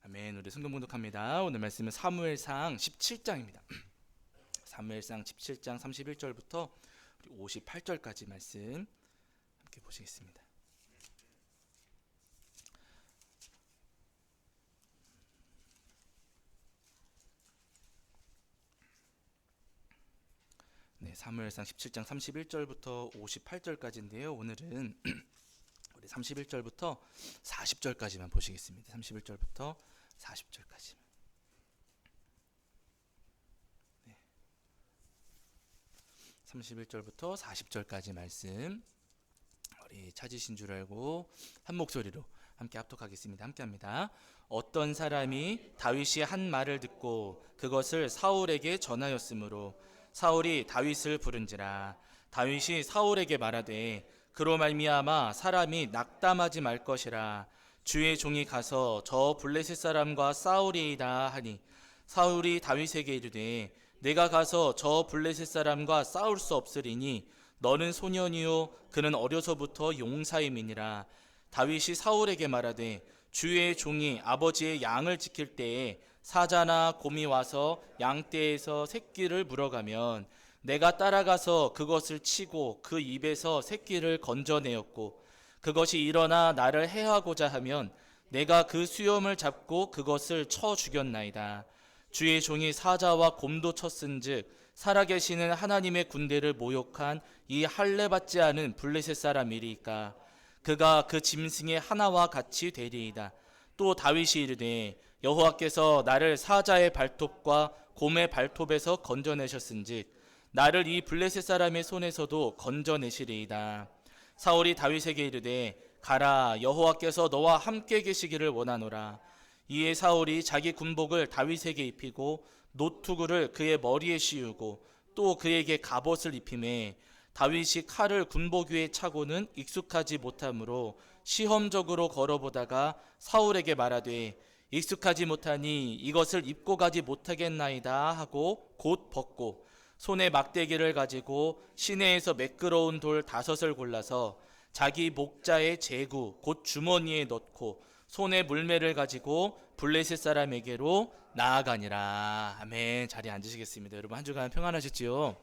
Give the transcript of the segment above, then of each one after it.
아멘. 우리 성경 봉독합니다. 오늘 말씀은 사무엘상 17장입니다. 사무엘상 17장 31절부터 58절까지 말씀 함께 보시겠습니다. 네, 사무엘상 17장 31절부터 58절까지인데요. 오늘은 우리 31절부터 40절까지만 보시겠습니다. 31절부터 40절까지. 네. 31절부터 40절까지 말씀 우리 찾으신 줄 알고 한 목소리로 함께 합독하겠습니다. 함께 합니다. 어떤 사람이 다윗이 한 말을 듣고 그것을 사울에게 전하였으므로 사울이 다윗을 부른지라. 다윗이 사울에게 말하되 그로 말미암아 사람이 낙담하지 말 것이라. 주의 종이 가서 저 블레셋 사람과 싸우리이다 하니 사울이 다윗에게 이르되 내가 가서 저 블레셋 사람과 싸울 수 없으리니 너는 소년이요 그는 어려서부터 용사임이니라. 다윗이 사울에게 말하되 주의 종이 아버지의 양을 지킬 때에 사자나 곰이 와서 양떼에서 새끼를 물어가면 내가 따라가서 그것을 치고 그 입에서 새끼를 건져내었고 그것이 일어나 나를 해하고자 하면 내가 그 수염을 잡고 그것을 쳐 죽였나이다. 주의 종이 사자와 곰도 쳤은즉 살아계시는 하나님의 군대를 모욕한 이 할례받지 않은 블레셋 사람이리이까. 그가 그 짐승의 하나와 같이 되리이다. 또 다윗이 이르되 여호와께서 나를 사자의 발톱과 곰의 발톱에서 건져내셨은즉 나를 이 블레셋 사람의 손에서도 건져내시리이다. 사울이 다윗에게 이르되 가라, 여호와께서 너와 함께 계시기를 원하노라. 이에 사울이 자기 군복을 다윗에게 입히고 노투구를 그의 머리에 씌우고 또 그에게 갑옷을 입히매 다윗이 칼을 군복 위에 차고는 익숙하지 못하므로 시험적으로 걸어보다가 사울에게 말하되 익숙하지 못하니 이것을 입고 가지 못하겠나이다 하고 곧 벗고 손에 막대기를 가지고 시내에서 매끄러운 돌 5을 골라서 자기 목자의 제구 곧 주머니에 넣고 손에 물매를 가지고 블레셋 사람에게로 나아가니라. 아멘. 자리에 앉으시겠습니다. 여러분 한 주간 평안하셨지요?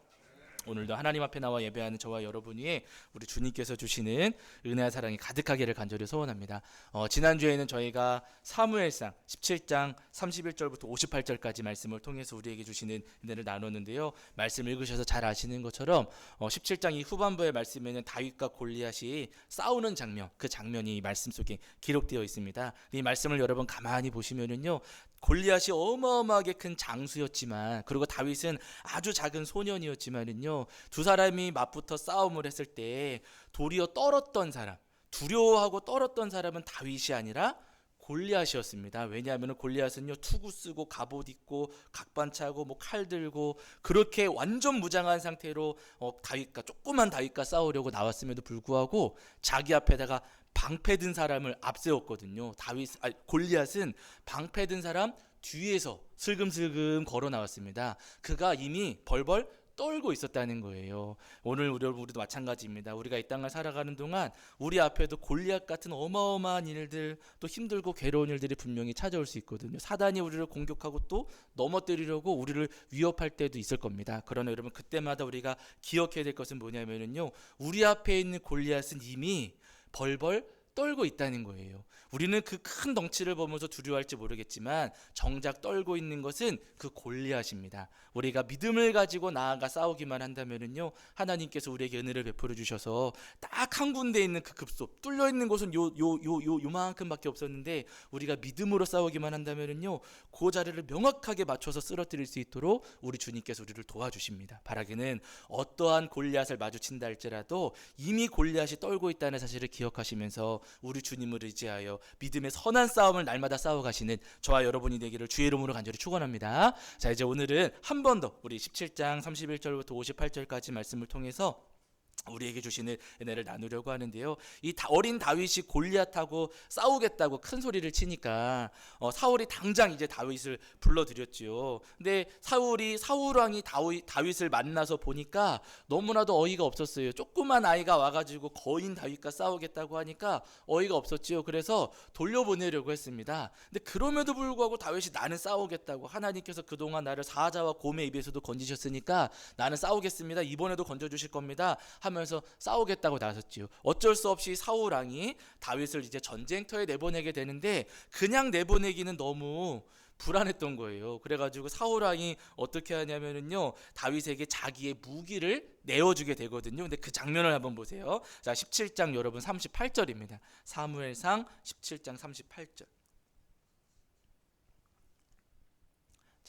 오늘도 하나님 앞에 나와 예배하는 저와 여러분 위에 우리 주님께서 주시는 은혜와 사랑이 가득하기를 간절히 소원합니다. 지난주에는 저희가 사무엘상 17장 31절부터 58절까지 말씀을 통해서 우리에게 주시는 은혜를 나눴는데요. 말씀 읽으셔서 잘 아시는 것처럼 17장 이 후반부의 말씀에는 다윗과 골리앗이 싸우는 장면, 그 장면이 말씀 속에 기록되어 있습니다. 이 말씀을 여러분 가만히 보시면은요, 골리앗이 어마어마하게 큰 장수였지만, 그리고 다윗은 아주 작은 소년이었지만은요, 두 사람이 맞붙어 싸움을 했을 때 도리어 떨었던 사람, 두려워하고 떨었던 사람은 다윗이 아니라 골리앗이었습니다. 왜냐하면 골리앗은요, 투구 쓰고 갑옷 입고 각반 차고 뭐 칼 들고 그렇게 완전 무장한 상태로 조그만 다윗과 싸우려고 나왔음에도 불구하고 자기 앞에다가 방패 든 사람을 앞세웠거든요. 골리앗은 방패 든 사람 뒤에서 슬금슬금 걸어 나왔습니다. 그가 이미 벌벌 떨고 있었다는 거예요. 오늘 우리도 마찬가지입니다. 우리가 이 땅을 살아가는 동안 우리 앞에도 골리앗 같은 어마어마한 일들, 또 힘들고 괴로운 일들이 분명히 찾아올 수 있거든요. 사단이 우리를 공격하고 또 넘어뜨리려고 우리를 위협할 때도 있을 겁니다. 그러나 여러분, 그때마다 우리가 기억해야 될 것은 뭐냐면요, 우리 앞에 있는 골리앗은 이미 벌벌 떨고 있다는 거예요. 우리는 그 큰 덩치를 보면서 두려워할지 모르겠지만 정작 떨고 있는 것은 그 골리앗입니다. 우리가 믿음을 가지고 나아가 싸우기만 한다면은요, 하나님께서 우리에게 은혜를 베풀어 주셔서 딱 한 군데 있는 그 급소, 뚫려 있는 곳은 요만큼밖에 없었는데 우리가 믿음으로 싸우기만 한다면은요, 그 자리를 명확하게 맞춰서 쓰러뜨릴 수 있도록 우리 주님께서 우리를 도와주십니다. 바라기는 어떠한 골리앗을 마주친다 할지라도 이미 골리앗이 떨고 있다는 사실을 기억하시면서 우리 주님을 의지하여 믿음의 선한 싸움을 날마다 싸워가시는 저와 여러분이 되기를 주의 이름으로 간절히 축원합니다. 자, 이제 오늘은 한 번 더 우리 17장 31절부터 58절까지 말씀을 통해서 우리에게 주시는 은혜를 나누려고 하는데요. 어린 다윗이 골리앗하고 싸우겠다고 큰 소리를 치니까 사울이 당장 이제 다윗을 불러들였지요. 근데 사울 왕이 다윗을 만나서 보니까 너무나도 어이가 없었어요. 조그만 아이가 와가지고 거인 다윗과 싸우겠다고 하니까 어이가 없었지요. 그래서 돌려보내려고 했습니다. 근데 그럼에도 불구하고 다윗이 나는 싸우겠다고, 하나님께서 그동안 나를 사자와 곰의 입에서도 건지셨으니까 나는 싸우겠습니다. 이번에도 건져주실 겁니다 하면서 싸우겠다고 나섰지요. 어쩔 수 없이 사울 왕이 다윗을 이제 전쟁터에 내보내게 되는데 그냥 내보내기는 너무 불안했던 거예요. 그래가지고 사울 왕이 어떻게 하냐면은요, 다윗에게 자기의 무기를 내어주게 되거든요. 근데 그 장면을 한번 보세요. 자, 17장 여러분 38절입니다. 사무엘상 17장 38절.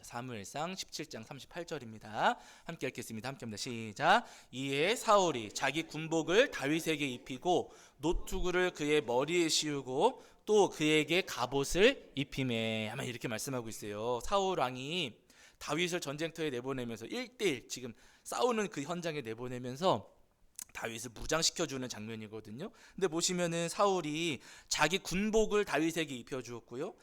사무엘상 17장 38절입니다. 함께 읽겠습니다. 함께 합니다. 시작. 이에 사울이 자기 군복을 다윗에게 입히고 노투구를 그의 머리에 씌우고 또 그에게 갑옷을 입히매 하면 이렇게 말씀하고 있어요. 사울 왕이 다윗을 전쟁터에 내보내면서 1대1 지금 싸우는 그 현장에 내보내면서 다윗을 무장시켜주는 장면이거든요. 근데 보시면은 사울이 자기 군복을 다윗에게 입혀주었고요,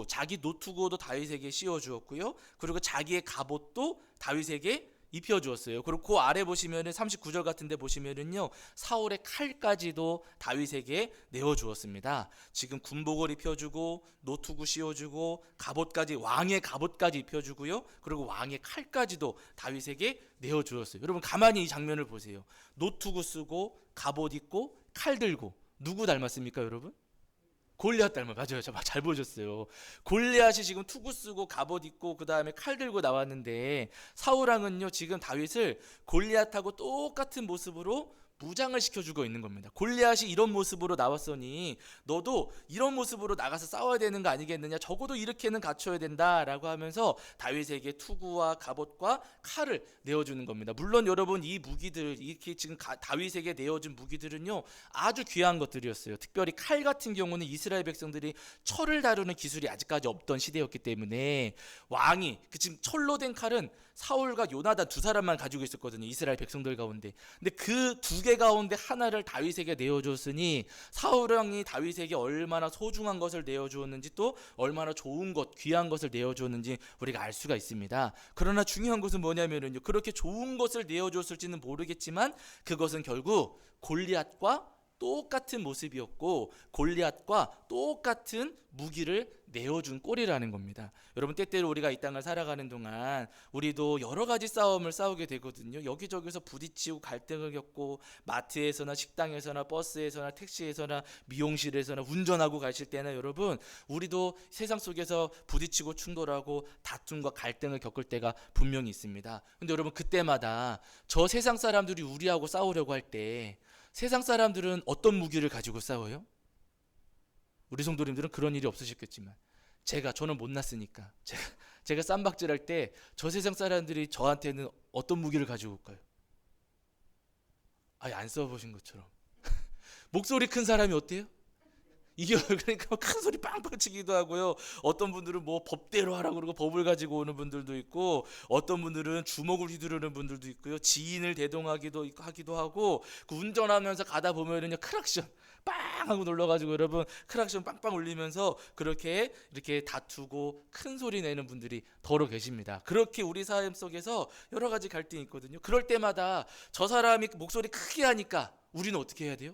자기 노투구도 다윗에게 씌워주었고요, 그리고 자기의 갑옷도 다윗에게 입혀주었어요. 그리고 그 아래 보시면은 39절 같은데 보시면은요, 사울의 칼까지도 다윗에게 내어주었습니다. 지금 군복을 입혀주고 노투구 씌워주고 갑옷까지, 왕의 갑옷까지 입혀주고요, 그리고 왕의 칼까지도 다윗에게 내어주었어요. 여러분 가만히 이 장면을 보세요. 노투구 쓰고 갑옷 입고 칼 들고 누구 닮았습니까, 여러분? 골리앗 닮아. 맞아요. 잘 보셨어요. 골리앗이 지금 투구 쓰고 갑옷 입고 그 다음에 칼 들고 나왔는데 사울 왕은요 지금 다윗을 골리앗하고 똑같은 모습으로 무장을 시켜주고 있는 겁니다. 골리앗이 이런 모습으로 나왔으니 너도 이런 모습으로 나가서 싸워야 되는 거 아니겠느냐, 적어도 이렇게는 갖춰야 된다라고 하면서 다윗에게 투구와 갑옷과 칼을 내어주는 겁니다. 물론 여러분 이 무기들, 이렇게 지금 다윗에게 내어준 무기들은요 아주 귀한 것들이었어요. 특별히 칼 같은 경우는 이스라엘 백성들이 철을 다루는 기술이 아직까지 없던 시대였기 때문에 왕이 지금 철로 된 칼은 사울과 요나단 두 사람만 가지고 있었거든요, 이스라엘 백성들 가운데. 근데 그 두 개 가운데 하나를 다윗에게 내어줬으니 사울 왕이 다윗에게 얼마나 소중한 것을 내어주었는지, 또 얼마나 좋은 것, 귀한 것을 내어주었는지 우리가 알 수가 있습니다. 그러나 중요한 것은 뭐냐면요, 그렇게 좋은 것을 내어줬을지는 모르겠지만 그것은 결국 골리앗과 똑같은 모습이었고 골리앗과 똑같은 무기를 내어준 꼴이라는 겁니다. 여러분 때때로 우리가 이 땅을 살아가는 동안 우리도 여러 가지 싸움을 싸우게 되거든요. 여기저기서 부딪히고 갈등을 겪고 마트에서나 식당에서나 버스에서나 택시에서나 미용실에서나 운전하고 가실 때나 여러분 우리도 세상 속에서 부딪히고 충돌하고 다툼과 갈등을 겪을 때가 분명히 있습니다. 근데 여러분 그때마다 저 세상 사람들이 우리하고 싸우려고 할 때 세상 사람들은 어떤 무기를 가지고 싸워요? 우리 성도님들은 그런 일이 없으셨겠지만 저는 못났으니까 제가 쌈박질할 때 저 세상 사람들이 저한테는 어떤 무기를 가지고 올까요? 아예 안 써보신 것처럼 목소리 큰 사람이 어때요? 이게 그러니까 큰 소리 빵빵 치기도 하고요. 어떤 분들은 뭐 법대로 하라고 그러고 법을 가지고 오는 분들도 있고, 어떤 분들은 주먹을 휘두르는 분들도 있고요. 지인을 대동하기도 하고, 그 운전하면서 가다 보면은요 크락션 빵 하고 눌러가지고 여러분 크락션 빵빵 울리면서 이렇게 다투고 큰 소리 내는 분들이 더러 계십니다. 그렇게 우리 삶 속에서 여러 가지 갈등이 있거든요. 그럴 때마다 저 사람이 목소리 크게 하니까 우리는 어떻게 해야 돼요?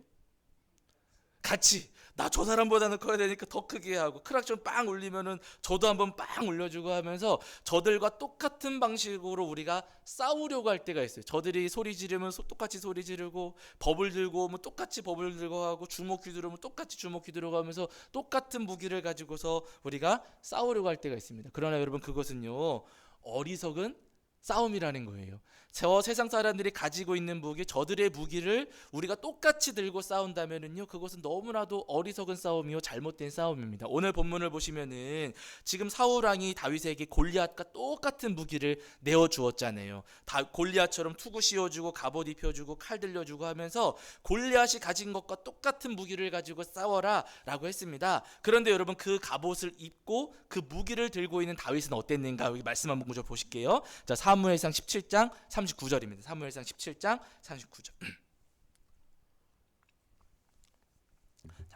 같이 나 저 사람보다는 커야 되니까 더 크게 하고, 크락션 빵 울리면은 저도 한번 빵 울려주고 하면서 저들과 똑같은 방식으로 우리가 싸우려고 할 때가 있어요. 저들이 소리 지르면 똑같이 소리 지르고, 법을 들고 오면 똑같이 법을 들고 하고, 주먹 휘두르면 똑같이 주먹 휘두르고 하면서 똑같은 무기를 가지고서 우리가 싸우려고 할 때가 있습니다. 그러나 여러분 그것은요 어리석은 싸움이라는 거예요. 저 세상 사람들이 가지고 있는 무기, 저들의 무기를 우리가 똑같이 들고 싸운다면은요 그것은 너무나도 어리석은 싸움이요 잘못된 싸움입니다. 오늘 본문을 보시면은 지금 사울 왕이 다윗에게 골리앗과 똑같은 무기를 내어 주었잖아요. 골리앗처럼 투구 씌워주고 갑옷 입혀주고 칼 들려주고 하면서 골리앗이 가진 것과 똑같은 무기를 가지고 싸워라 라고 했습니다. 그런데 여러분 그 갑옷을 입고 그 무기를 들고 있는 다윗은 어땠는가, 여기 말씀 한번 보실게요. 자, 사무엘상 17장 39절입니다. 사무엘상 17장 39절.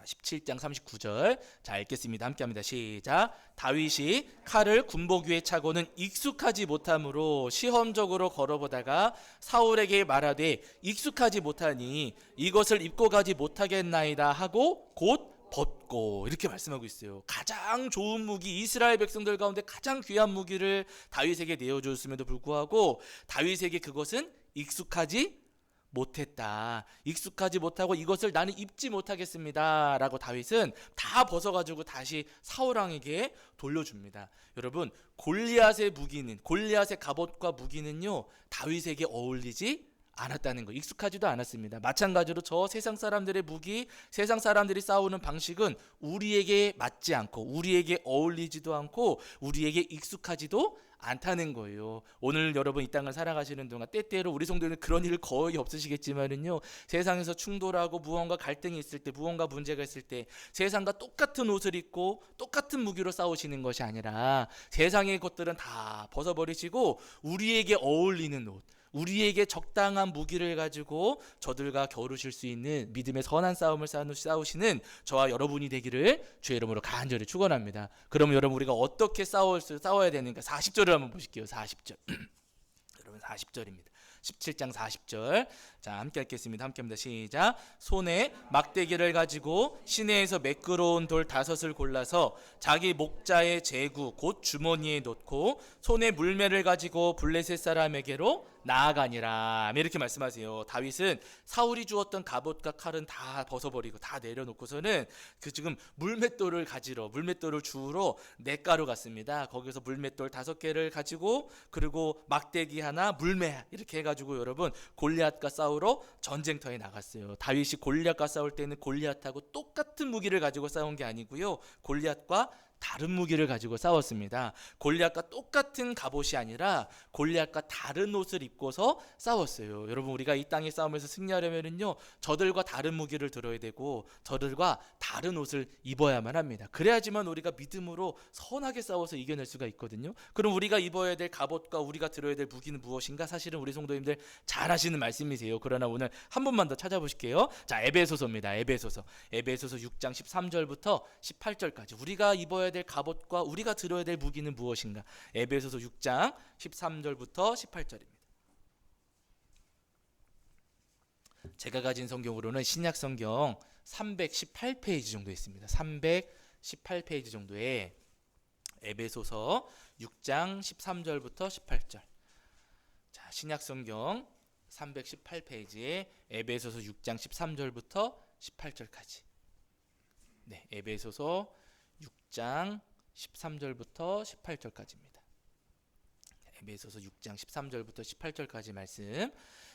17장 39절. 자, 읽겠습니다. 함께 합니다. 시작. 다윗이 칼을 군복 위에 차고는 익숙하지 못함으로 시험적으로 걸어보다가 사울에게 말하되 익숙하지 못하니 이것을 입고 가지 못하겠나이다 하고 곧 벗고, 이렇게 말씀하고 있어요. 가장 좋은 무기, 이스라엘 백성들 가운데 가장 귀한 무기를 다윗에게 내어주었음에도 불구하고 다윗에게 그것은 익숙하지 못했다. 익숙하지 못하고 이것을 나는 입지 못하겠습니다 라고 다윗은 다 벗어가지고 다시 사울왕에게 돌려줍니다. 여러분, 골리앗의 무기는, 골리앗의 갑옷과 무기는요, 다윗에게 어울리지 않았다는 거, 익숙하지도 않았습니다. 마찬가지로 저 세상 사람들의 무기, 세상 사람들이 싸우는 방식은 우리에게 맞지 않고 우리에게 어울리지도 않고 우리에게 익숙하지도 않다는 거예요. 오늘 여러분 이 땅을 살아가시는 동안 때때로 우리 성도는 그런 일 거의 없으시겠지만은요, 세상에서 충돌하고 무언가 갈등이 있을 때, 무언가 문제가 있을 때 세상과 똑같은 옷을 입고 똑같은 무기로 싸우시는 것이 아니라 세상의 것들은 다 벗어버리시고 우리에게 어울리는 옷, 우리에게 적당한 무기를 가지고 저들과 겨루실 수 있는 믿음의 선한 싸움을 싸우시는 저와 여러분이 되기를 주의 이름으로 간절히 축원합니다. 그러면 여러분, 우리가 어떻게 싸워야 되는가? 40절을 한번 보실게요. 40절. 여러분, 40절입니다. 17장 40절. 자, 함께 읽겠습니다. 함께 합니다. 시작. 손에 막대기를 가지고 시내에서 매끄러운 돌 5을 골라서 자기 목자의 제구 곧 주머니에 넣고 손에 물매를 가지고 블레셋 사람에게로 나아가니라. 이렇게 말씀하세요. 다윗은 사울이 주었던 갑옷과 칼은 다 벗어버리고 다 내려놓고서는 그 지금 물맷돌을 가지러, 물맷돌을 주우러 냇가로 갔습니다. 거기서 물맷돌 5개를 가지고, 그리고 막대기 하나, 물매 이렇게 해가지고 여러분 골리앗과 싸우러 전쟁터에 나갔어요. 다윗이 골리앗과 싸울 때는 골리앗하고 똑같은 무기를 가지고 싸운 게 아니고요, 골리앗과 다른 무기를 가지고 싸웠습니다. 골리앗과 똑같은 갑옷이 아니라 골리앗과 다른 옷을 입고서 싸웠어요. 여러분, 우리가 이 땅의 싸움에서 승리하려면요, 저들과 다른 무기를 들어야 되고 저들과 다른 옷을 입어야만 합니다. 그래야지만 우리가 믿음으로 선하게 싸워서 이겨낼 수가 있거든요. 그럼 우리가 입어야 될 갑옷과 우리가 들어야 될 무기는 무엇인가? 사실은 우리 성도님들 잘 하시는 말씀이세요. 그러나 오늘 한 번만 더 찾아보실게요. 자, 에베소서입니다. 에베소서 6장 13절부터 18절까지 우리가 입어야 될 갑옷과 우리가 들어야 될 무기는 무엇인가? 에베소서 6장 13절부터 18절입니다. 제가 가진 성경으로는 신약 성경 318페이지 정도 있습니다. 318페이지 정도에 에베소서 6장 13절부터 18절. 자, 신약 성경 318페이지에 에베소서 6장 13절부터 18절까지. 네, 에베소서 6장 13절부터 18절까지입니다. 에베소서 6장 13절부터 18절까지 말씀.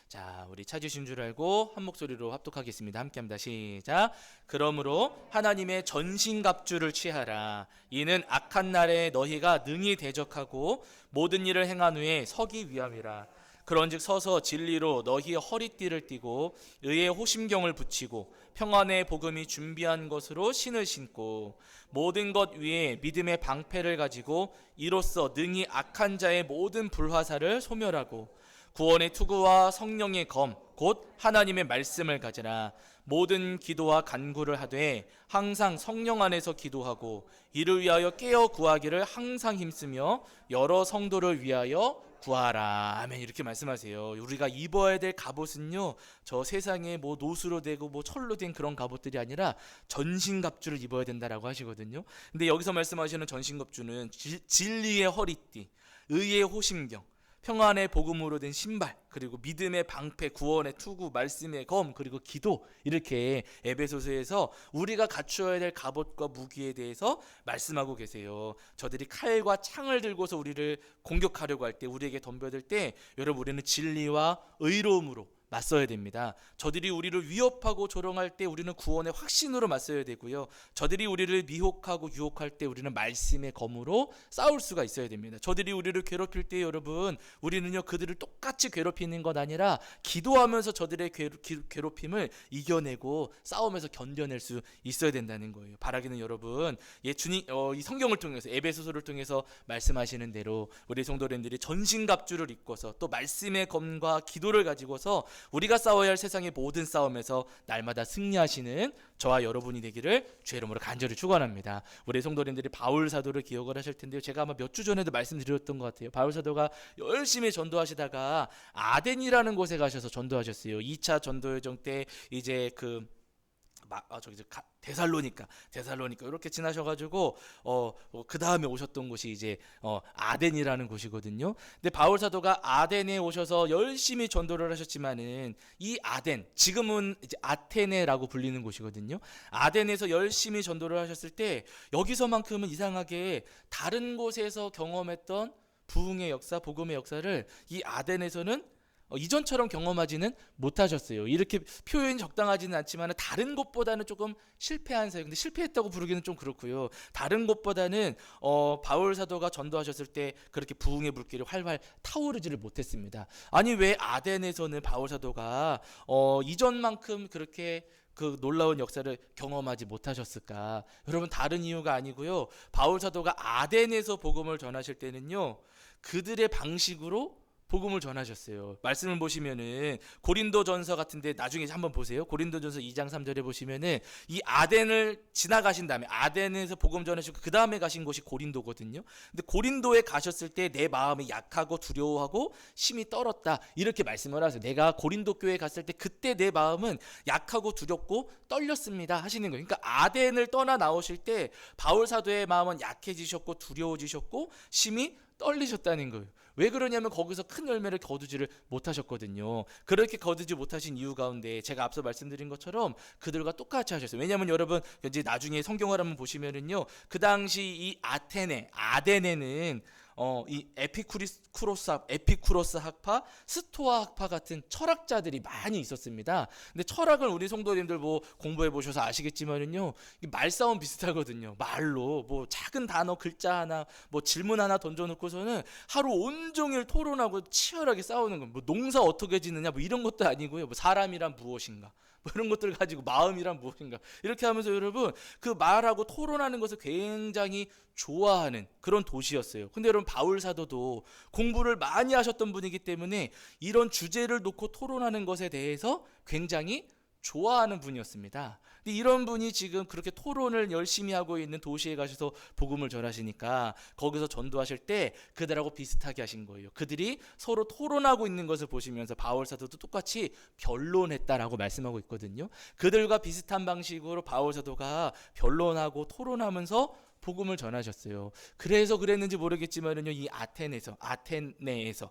자, 우리 찾으신 줄 알고 한 목소리로 합독하겠습니다. 함께합니다. 시작. 그러므로 하나님의 전신갑주를 취하라. 이는 악한 날에 너희가 능히 대적하고 모든 일을 행한 후에 서기 위함이라. 그런즉 서서 진리로 너희의 허리띠를 띠고 의의 호심경을 붙이고 평안의 복음이 준비한 것으로 신을 신고 모든 것 위에 믿음의 방패를 가지고 이로써 능히 악한 자의 모든 불화살을 소멸하고 구원의 투구와 성령의 검 곧 하나님의 말씀을 가지라. 모든 기도와 간구를 하되 항상 성령 안에서 기도하고 이를 위하여 깨어 구하기를 항상 힘쓰며 여러 성도를 위하여 구하라. 아멘. 이렇게 말씀하세요. 우리가 입어야 될 갑옷은요, 저 세상에 뭐 노수로 되고 뭐 철로 된 그런 갑옷들이 아니라 전신갑주를 입어야 된다라고 하시거든요. 근데 여기서 말씀하시는 전신갑주는 진리의 허리띠, 의의 호심경, 평안의 복음으로 된 신발, 그리고 믿음의 방패, 구원의 투구, 말씀의 검, 그리고 기도, 이렇게 에베소서에서 우리가 갖추어야 될 갑옷과 무기에 대해서 말씀하고 계세요. 저들이 칼과 창을 들고서 우리를 공격하려고 할 때, 우리에게 덤벼들 때 여러분, 우리는 진리와 의로움으로 맞서야 됩니다. 저들이 우리를 위협하고 조롱할 때 우리는 구원의 확신으로 맞서야 되고요, 저들이 우리를 미혹하고 유혹할 때 우리는 말씀의 검으로 싸울 수가 있어야 됩니다. 저들이 우리를 괴롭힐 때 여러분, 우리는요, 그들을 똑같이 괴롭히는 것 아니라 기도하면서 저들의 괴롭힘을 이겨내고 싸우면서 견뎌낼 수 있어야 된다는 거예요. 바라기는 여러분, 주님, 이 성경을 통해서, 에베소서를 통해서 말씀하시는 대로 우리 성도님들이 전신갑주를 입고서 또 말씀의 검과 기도를 가지고서 우리가 싸워야 할 세상의 모든 싸움에서 날마다 승리하시는 저와 여러분이 되기를 주의 이름으로 간절히 축원합니다. 우리 성도님들이 바울 사도를 기억을 하실 텐데요. 제가 아마 몇 주 전에도 말씀드렸던 것 같아요. 바울 사도가 열심히 전도하시다가 아덴이라는 곳에 가셔서 전도하셨어요. 2차 전도여정 때 이제 데살로니까 이렇게 지나셔가지고 그 다음에 오셨던 곳이 이제 아덴이라는 곳이거든요. 근데 바울 사도가 아덴에 오셔서 열심히 전도를 하셨지만은 이 아덴, 지금은 이제 아테네라고 불리는 곳이거든요. 아덴에서 열심히 전도를 하셨을 때 여기서만큼은 이상하게 다른 곳에서 경험했던 부흥의 역사, 복음의 역사를 이 아덴에서는 이전처럼 경험하지는 못하셨어요. 이렇게 표현이 적당하지는 않지만 다른 곳보다는 조금 실패한 사역. 근데 실패했다고 부르기는 좀 그렇고요. 다른 곳보다는 바울 사도가 전도하셨을 때 그렇게 부흥의 불길이 활활 타오르지를 못했습니다. 아니 왜 아덴에서는 바울 사도가 이전만큼 그렇게 그 놀라운 역사를 경험하지 못하셨을까? 여러분 다른 이유가 아니고요. 바울 사도가 아덴에서 복음을 전하실 때는요. 그들의 방식으로 복음을 전하셨어요. 말씀을 보시면은 고린도전서 같은데 나중에 한번 보세요. 고린도전서 2장 3절에 보시면은 이 아덴을 지나가신 다음에 아덴에서 복음 전하시고 그 다음에 가신 곳이 고린도거든요. 근데 고린도에 가셨을 때 내 마음이 약하고 두려워하고 심히 떨었다 이렇게 말씀을 하세요. 내가 고린도 교회에 갔을 때 그때 내 마음은 약하고 두렵고 떨렸습니다 하시는 거예요. 그러니까 아덴을 떠나 나오실 때 바울 사도의 마음은 약해지셨고 두려워지셨고 심히 떨리셨다는 거예요. 왜 그러냐면 거기서 큰 열매를 거두지를 못하셨거든요. 그렇게 거두지 못하신 이유 가운데 제가 앞서 말씀드린 것처럼 그들과 똑같이 하셨어요. 왜냐하면 여러분 이제 나중에 성경을 한번 보시면은요, 그 당시 이 아덴에는 이 에피쿠로스 학파, 스토아 학파 같은 철학자들이 많이 있었습니다. 근데 철학을 우리 성도님들 뭐 공부해 보셔서 아시겠지만은요, 말싸움 비슷하거든요. 말로 뭐 작은 단어 글자 하나, 뭐 질문 하나 던져놓고서는 하루 온종일 토론하고 치열하게 싸우는 거예요. 뭐 농사 어떻게 짓느냐, 뭐 이런 것도 아니고요. 뭐 사람이란 무엇인가, 뭐 이런 것들 가지고 마음이란 무엇인가 이렇게 하면서 여러분 그 말하고 토론하는 것을 굉장히 좋아하는 그런 도시였어요. 근데 여러분 바울 사도도 공부를 많이 하셨던 분이기 때문에 이런 주제를 놓고 토론하는 것에 대해서 굉장히 좋아하는 분이었습니다. 근데 이런 분이 지금 그렇게 토론을 열심히 하고 있는 도시에 가셔서 복음을 전하시니까 거기서 전도하실 때 그들하고 비슷하게 하신 거예요. 그들이 서로 토론하고 있는 것을 보시면서 바울 사도도 똑같이 변론했다라고 말씀하고 있거든요. 그들과 비슷한 방식으로 바울 사도가 변론하고 토론하면서 복음을 전하셨어요. 그래서 그랬는지 모르겠지만은요, 이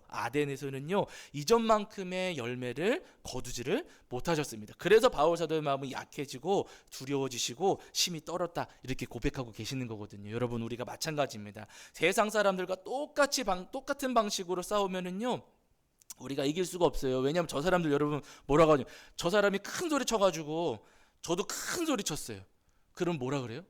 아덴에서는요, 이전만큼의 열매를 거두지를 못하셨습니다. 그래서 바울 사도의 마음이 약해지고 두려워지시고 심히 떨었다 이렇게 고백하고 계시는 거거든요. 여러분 우리가 마찬가지입니다. 세상 사람들과 똑같은 방식으로 싸우면은요, 우리가 이길 수가 없어요. 왜냐하면 저 사람들 여러분 뭐라고 하냐? 저 사람이 큰 소리 쳐가지고 저도 큰 소리 쳤어요. 그럼 뭐라 그래요?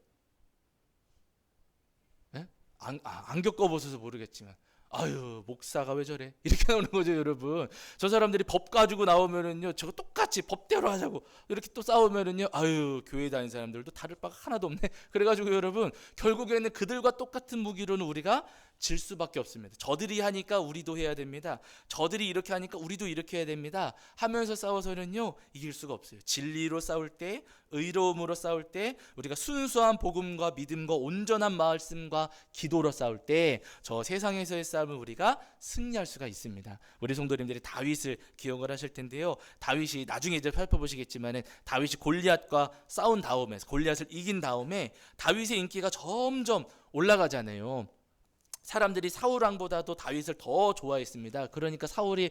안 겪어보셔서 모르겠지만 아유 목사가 왜 저래 이렇게 나오는 거죠. 여러분 저 사람들이 법 가지고 나오면은요, 저거 똑같이 법대로 하자고 이렇게 또 싸우면은요, 아유 교회 다니는 사람들도 다를 바가 하나도 없네. 그래가지고 여러분 결국에는 그들과 똑같은 무기로는 우리가 질 수밖에 없습니다. 저들이 하니까 우리도 해야 됩니다. 저들이 이렇게 하니까 우리도 이렇게 해야 됩니다 하면서 싸워서는요 이길 수가 없어요. 진리로 싸울 때, 의로움으로 싸울 때, 우리가 순수한 복음과 믿음과 온전한 말씀과 기도로 싸울 때 저 세상에서의 싸움을 우리가 승리할 수가 있습니다. 우리 성도님들이 다윗을 기억을 하실 텐데요, 다윗이 나중에 이제 살펴보시겠지만은 다윗이 골리앗과 싸운 다음에, 골리앗을 이긴 다음에 다윗의 인기가 점점 올라가잖아요. 사람들이 사울 왕보다도 다윗을 더 좋아했습니다. 그러니까 사울의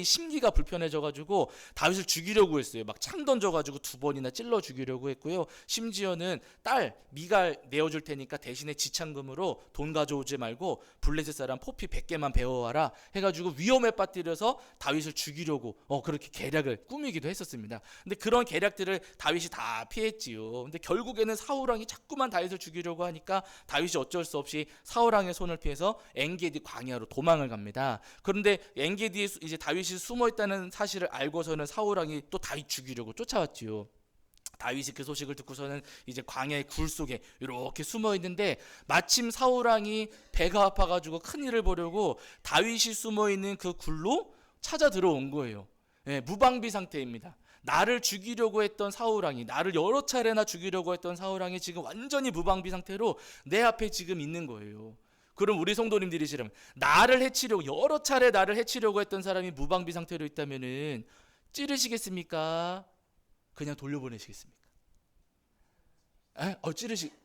이 심기가 불편해져가지고 다윗을 죽이려고 했어요. 막 창 던져가지고 2번이나 찔러 죽이려고 했고요. 심지어는 딸 미갈 내어줄 테니까 대신에 지참금으로 돈 가져오지 말고 블레셋 사람 포피 100개만 배워와라 해가지고 위험에 빠뜨려서 다윗을 죽이려고 그렇게 계략을 꾸미기도 했었습니다. 근데 그런 계략들을 다윗이 다 피했지요. 근데 결국에는 사울 왕이 자꾸만 다윗을 죽이려고 하니까 다윗이 어쩔 수 없이 사울 왕의 손을 피해서 엔게디 광야로 도망을 갑니다. 그런데 엔게디에 이제 다윗이 숨어 있다는 사실을 알고서는 사울 왕이 또 다윗 죽이려고 쫓아왔지요. 다윗이 그 소식을 듣고서는 이제 광야의 굴 속에 이렇게 숨어 있는데 마침 사울 왕이 배가 아파가지고 큰 일을 보려고 다윗이 숨어 있는 그 굴로 찾아 들어온 거예요. 예, 무방비 상태입니다. 나를 죽이려고 했던 사울왕이, 나를 여러 차례나 죽이려고 했던 사울왕이 지금 완전히 무방비 상태로 내 앞에 지금 있는 거예요. 그럼 우리 성도님들이시라면, 나를 해치려고, 여러 차례 나를 해치려고 했던 사람이 무방비 상태로 있다면은 찌르시겠습니까? 그냥 돌려보내시겠습니까?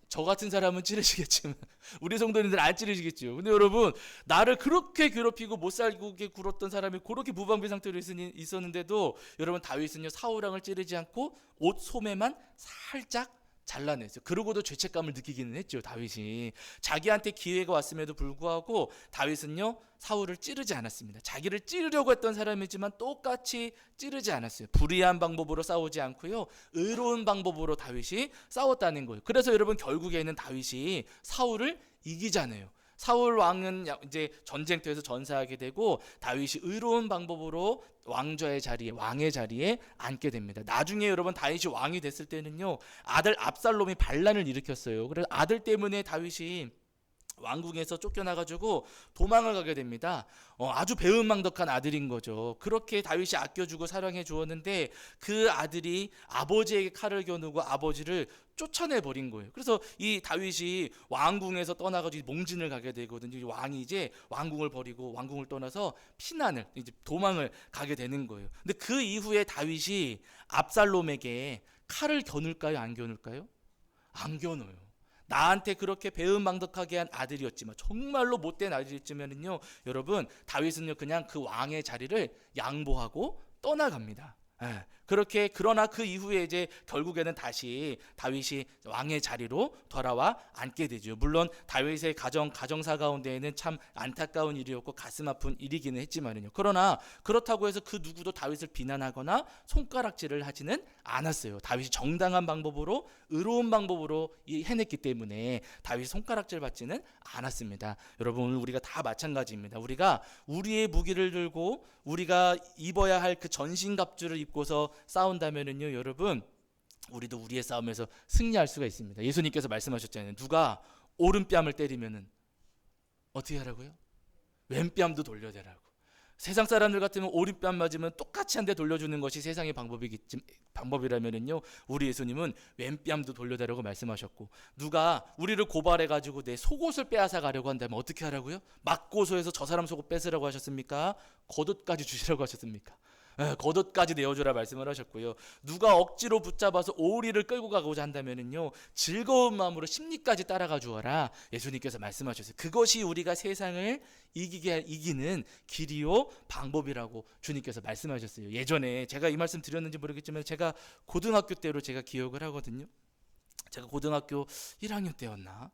저 같은 사람은 찌르시겠지만 우리 성도님들 안 찌르시겠죠. 근데 여러분, 나를 그렇게 괴롭히고 못 살게 굴었던 사람이 그렇게 무방비 상태로 있었는데도 여러분, 다윗은요 사울왕을 찌르지 않고 옷 소매만 살짝 잘라냈어요. 그러고도 죄책감을 느끼기는 했죠. 다윗이 자기한테 기회가 왔음에도 불구하고 다윗은요 사울을 찌르지 않았습니다. 자기를 찌르려고 했던 사람이지만 똑같이 찌르지 않았어요. 불의한 방법으로 싸우지 않고요, 의로운 방법으로 다윗이 싸웠다는 거예요. 그래서 여러분, 결국에는 다윗이 사울을 이기잖아요. 사울 왕은 이제 전쟁터에서 전사하게 되고 다윗이 의로운 방법으로 왕좌의 자리에, 왕의 자리에 앉게 됩니다. 나중에 여러분, 다윗이 왕이 됐을 때는요, 아들 압살롬이 반란을 일으켰어요. 그래서 아들 때문에 다윗이 왕궁에서 쫓겨나가지고 도망을 가게 됩니다. 아주 배은망덕한 아들인 거죠. 그렇게 다윗이 아껴주고 사랑해 주었는데 그 아들이 아버지에게 칼을 겨누고 아버지를 쫓아내버린 거예요. 그래서 이 다윗이 왕궁에서 떠나가지고 몽진을 가게 되거든요. 왕이 이제 왕궁을 버리고 왕궁을 떠나서 피난을, 이제 도망을 가게 되는 거예요. 근데 그 이후에 다윗이 압살롬에게 칼을 겨눌까요, 안 겨눌까요? 안 겨눠요. 나한테 그렇게 배은망덕하게 한 아들이었지만, 정말로 못된 아들이었지만은요, 여러분, 다윗은요 그냥 그 왕의 자리를 양보하고 떠나갑니다. 그렇게, 그러나 그 이후에 이제 결국에는 다시 다윗이 왕의 자리로 돌아와 앉게 되죠. 물론 다윗의 가정사 가운데에는 참 안타까운 일이었고 가슴 아픈 일이기는 했지만은요, 그러나 그렇다고 해서 그 누구도 다윗을 비난하거나 손가락질을 하지는 않았어요. 다윗이 정당한 방법으로, 의로운 방법으로 해냈기 때문에 다윗이 손가락질 받지는 않았습니다. 여러분, 오늘 우리가 다 마찬가지입니다. 우리가 우리의 무기를 들고 우리가 입어야 할 그 전신갑주를 입고서 싸운다면은요, 여러분, 우리도 우리의 싸움에서 승리할 수가 있습니다. 예수님께서 말씀하셨잖아요. 누가 오른뺨을 때리면은 어떻게 하라고요? 왼뺨도 돌려대라고. 세상 사람들 같으면 오른뺨 맞으면 똑같이 한 대 돌려주는 것이 세상의 방법이라면은요, 우리 예수님은 왼뺨도 돌려대라고 말씀하셨고, 누가 우리를 고발해가지고 내 속옷을 빼앗아 가려고 한다면 어떻게 하라고요? 맞고소해서 저 사람 속옷 뺏으라고 하셨습니까? 겉옷까지 주시라고 하셨습니까? 겉옷까지 내어주라 말씀을 하셨고요. 누가 억지로 붙잡아서 오리를 끌고 가고자 한다면은요, 즐거운 마음으로 심리까지 따라가 주어라 예수님께서 말씀하셨어요. 그것이 우리가 세상을 이기는 길이요 방법이라고 주님께서 말씀하셨어요. 예전에 제가 이 말씀 드렸는지 모르겠지만 제가 고등학교 때로 제가 기억을 하거든요. 제가 고등학교 1학년 때였나?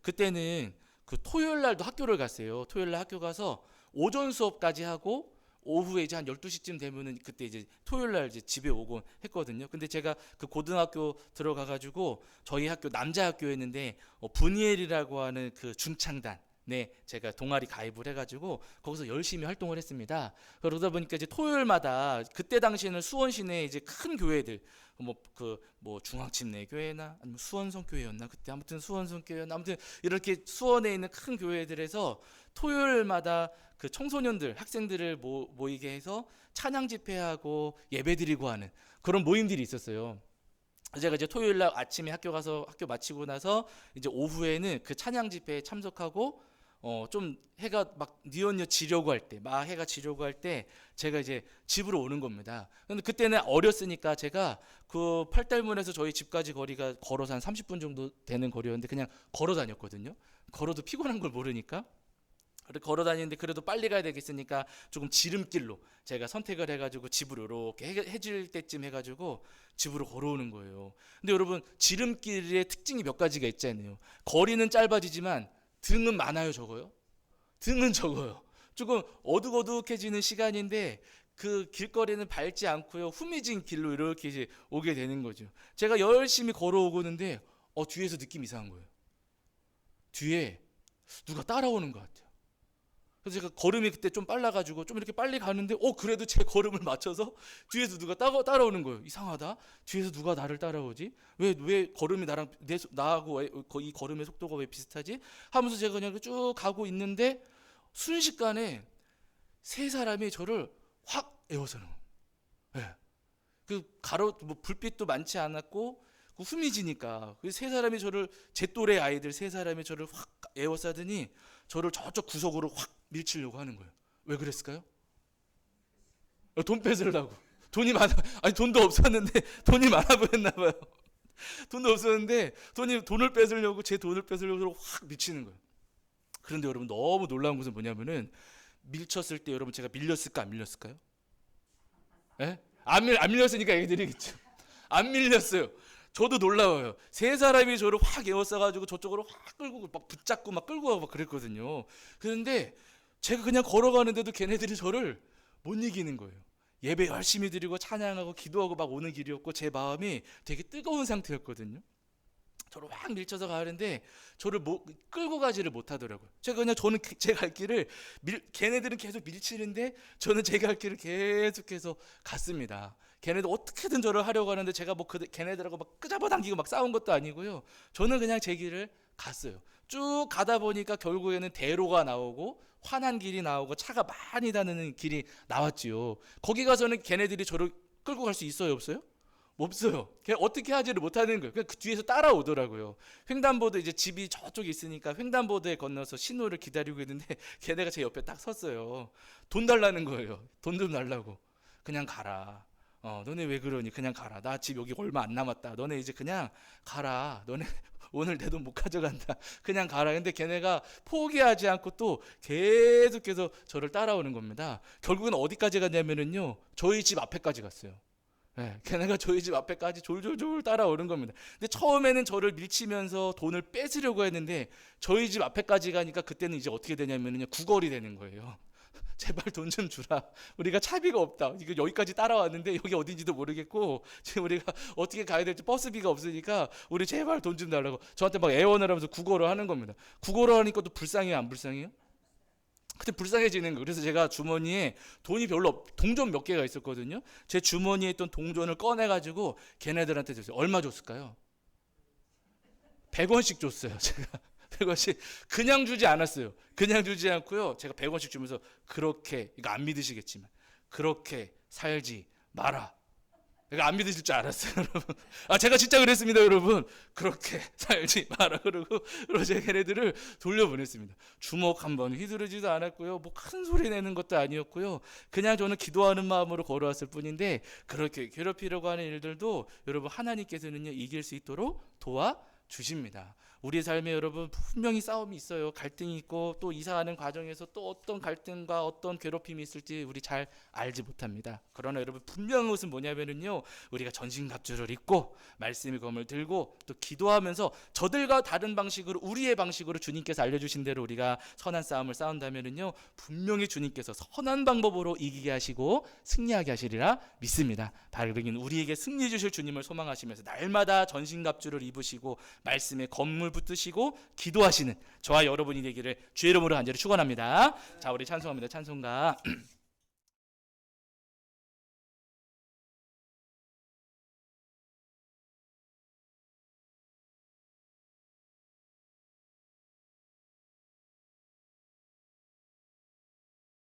그때는 그 토요일 날도 학교를 갔어요. 토요일 날 학교 가서 오전 수업까지 하고 오후에 이제 한 12시쯤 되면은 그때 이제 토요일 날 이제 집에 오곤 했거든요. 근데 제가 그 고등학교 들어가 가지고 저희 학교 남자 학교였는데 분이엘이라고 하는 그 중창단, 네, 제가 동아리 가입을 해가지고 거기서 열심히 활동을 했습니다. 그러다 보니까 이제 토요일마다, 그때 당시에는 수원 시내 이제 큰 교회들, 뭐 중앙침내 교회나 아니면 수원성 교회였나, 그때 아무튼 수원성 교회였나, 아무튼 이렇게 수원에 있는 큰 교회들에서 토요일마다 그 청소년들, 학생들을 모이게 해서 찬양 집회하고 예배드리고 하는 그런 모임들이 있었어요. 제가 이제 토요일 날 아침에 학교 가서 학교 마치고 나서 이제 오후에는 그 찬양 집회에 참석하고 좀 해가 막 뉘엿뉘엿 지려고 할 때, 막 해가 지려고 할 때 제가 이제 집으로 오는 겁니다. 근데 그때는 어렸으니까 제가 그 팔달문에서 저희 집까지 거리가 걸어서 한 30분 정도 되는 거리였는데 그냥 걸어 다녔거든요. 걸어도 피곤한 걸 모르니까. 걸어 다니는데 그래도 빨리 가야 되겠으니까 조금 지름길로 제가 선택을 해가지고 집으로 이렇게 해질 때쯤 해가지고 집으로 걸어오는 거예요. 근데 여러분, 지름길의 특징이 몇 가지가 있잖아요. 거리는 짧아지지만 등은 많아요, 적어요? 등은 적어요. 조금 어둑어둑해지는 시간인데 그 길거리는 밟지 않고요, 후미진 길로 이렇게 이제 오게 되는 거죠. 제가 열심히 걸어오고 있는데 뒤에서 느낌 이상한 거예요. 뒤에 누가 따라오는 것 같아요. 그래서 제가 걸음이 그때 좀 빨라가지고 좀 이렇게 빨리 가는데 그래도 제 걸음을 맞춰서 뒤에서 누가 따라오는 거예요. 이상하다. 뒤에서 누가 나를 따라오지? 왜 걸음이 나하고 이 걸음의 속도가 왜 비슷하지? 하면서 제가 그냥 쭉 가고 있는데 순식간에 세 사람이 저를 확 에워싸는 거예요. 예. 그 불빛도 많지 않았고 그 후미지니까 그 세 사람이 저를, 제 또래 아이들 세 사람이 저를 확 에워싸더니 저를 저쪽 구석으로 확 밀치려고 하는 거예요. 왜 그랬을까요? 돈 뺏으려고. 돈이 많아, 아니 돈도 없었는데 돈이 많아 보였나 봐요. 돈도 없었는데 돈을 뺏으려고, 제 돈을 뺏으려고 확 미치는 거예요. 그런데 여러분 너무 놀라운 것은 뭐냐면은, 밀쳤을 때 여러분 제가 밀렸을까 안 밀렸을까요? 예? 안 밀렸으니까 얘기 드리겠죠. 안 밀렸어요. 저도 놀라워요. 세 사람이 저를 확 에워싸가지고 저쪽으로 확 끌고 막 붙잡고 막 끌고 가고 막 그랬거든요. 그런데 제가 그냥 걸어가는데도 걔네들이 저를 못 이기는 거예요. 예배 열심히 드리고 찬양하고 기도하고 막 오는 길이었고 제 마음이 되게 뜨거운 상태였거든요. 저를 확 밀쳐서 가는데 저를 끌고 가지를 못하더라고요. 저는 제 갈 길을 걔네들은 계속 밀치는데 저는 제 갈 길을 계속해서 갔습니다. 걔네들 어떻게든 저를 하려고 하는데 제가 걔네들하고 막 끄잡아당기고 막 싸운 것도 아니고요. 저는 그냥 제 길을 갔어요. 쭉 가다 보니까 결국에는 대로가 나오고 환한 길이 나오고 차가 많이 다니는 길이 나왔지요. 거기 가서는 걔네들이 저를 끌고 갈 수 있어요, 없어요? 없어요. 어떻게 하지를 못하는 거예요. 그 뒤에서 따라오더라고요. 횡단보도 이제 집이 저쪽에 있으니까 횡단보도에 건너서 신호를 기다리고 있는데 걔네가 제 옆에 딱 섰어요. 돈 달라는 거예요. 돈 좀 달라고. 그냥 가라. 너네 왜 그러니? 그냥 가라. 나 집 여기 얼마 안 남았다. 너네 이제 그냥 가라. 너네 오늘 내 돈 못 가져간다. 그냥 가라. 근데 걔네가 포기하지 않고 또 계속해서 저를 따라오는 겁니다. 결국은 어디까지 갔냐면은요, 저희 집 앞에까지 갔어요. 네, 걔네가 저희 집 앞에까지 졸졸졸 따라오는 겁니다. 근데 처음에는 저를 밀치면서 돈을 뺏으려고 했는데 저희 집 앞에까지 가니까 그때는 이제 어떻게 되냐면요, 구걸이 되는 거예요. 제발 돈 좀 주라. 우리가 차비가 없다. 이거 여기까지 따라왔는데 여기 어딘지도 모르겠고 지금 우리가 어떻게 가야 될지 버스비가 없으니까 우리 제발 돈 좀 달라고 저한테 막 애원을 하면서 구걸을 하는 겁니다. 구걸을 하니까 또 불쌍해요, 안 불쌍해요? 그때 불쌍해지는 거예요. 그래서 제가 주머니에 돈이 별로 동전 몇 개가 있었거든요. 제 주머니에 있던 동전을 꺼내가지고 걔네들한테 줬어요. 얼마 줬을까요? 100원씩 줬어요. 제가 100원씩 그냥 주지 않았어요. 그냥 주지 않고요. 제가 100원씩 주면서 그렇게, 이거 안 믿으시겠지만 그렇게 살지 마라. 내가 안 믿으실 줄 알았어요, 여러분. 제가 진짜 그랬습니다, 여러분. 그렇게 살지 마라. 그러고 제가 걔네들을 돌려보냈습니다. 주먹 한번 휘두르지도 않았고요. 뭐 큰 소리 내는 것도 아니었고요. 그냥 저는 기도하는 마음으로 걸어왔을 뿐인데, 그렇게 괴롭히려고 하는 일들도 여러분 하나님께서는요, 이길 수 있도록 도와주십니다. 우리의 삶에 여러분 분명히 싸움이 있어요. 갈등이 있고 또 이사하는 과정에서 또 어떤 갈등과 어떤 괴롭힘이 있을지 우리 잘 알지 못합니다. 그러나 여러분 분명한 것은 뭐냐면요, 우리가 전신갑주를 입고 말씀의 검을 들고 또 기도하면서 저들과 다른 방식으로, 우리의 방식으로 주님께서 알려주신 대로 우리가 선한 싸움을 싸운다면요, 분명히 주님께서 선한 방법으로 이기게 하시고 승리하게 하시리라 믿습니다. 바로 우리에게 승리 주실 주님을 소망하시면서 날마다 전신갑주를 입으시고 말씀의 검을 붙드시고 기도하시는 저와 여러분이 되기를 주의 이름으로 간절히 축원합니다. 자, 우리 찬송합니다. 찬송가